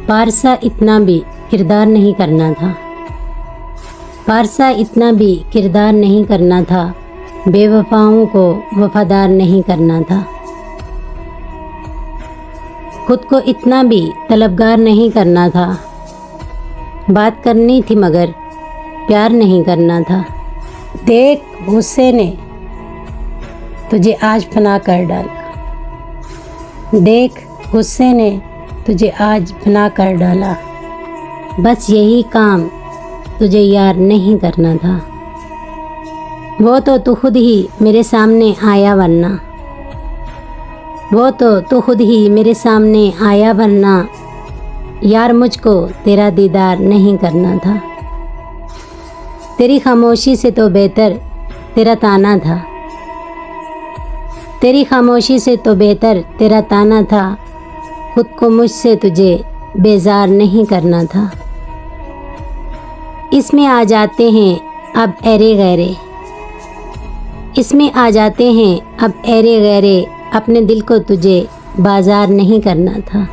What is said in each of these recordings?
पारसा इतना भी किरदार नहीं करना था। पारसा इतना भी किरदार नहीं करना था, बेवफाओं को वफादार नहीं करना था। खुद को इतना भी तलबगार नहीं करना था, बात करनी थी मगर प्यार नहीं करना था। देख गुस्से ने तुझे आज फना कर डाला, देख गुस्से ने तुझे आज फना कर डाला। बस यही काम तुझे यार नहीं करना था। वो तो तू खुद ही मेरे सामने आया वरना, वो तो तू खुद ही मेरे सामने आया वरना यार मुझको तेरा दीदार नहीं करना था। तेरी खामोशी से तो बेहतर तेरा ताना था, तेरी खामोशी से तो बेहतर तेरा ताना था। खुद को मुझसे तुझे बेजार नहीं करना था। इसमें आ जाते हैं अब एरे गैरे, इसमें आ जाते हैं अब एरे गैरे। अपने दिल को तुझे बाजार नहीं करना था।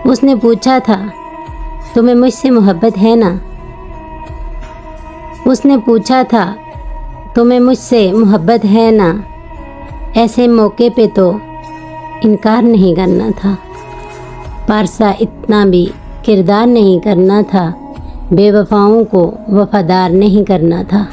उसने पूछा था तुम्हें मुझसे मोहब्बत है ना, उसने पूछा था तुम्हें मुझसे मोहब्बत है ना। ऐसे मौके पे तो इनकार नहीं करना था। पारसा इतना भी किरदार नहीं करना था, बेवफाओं को वफादार नहीं करना था।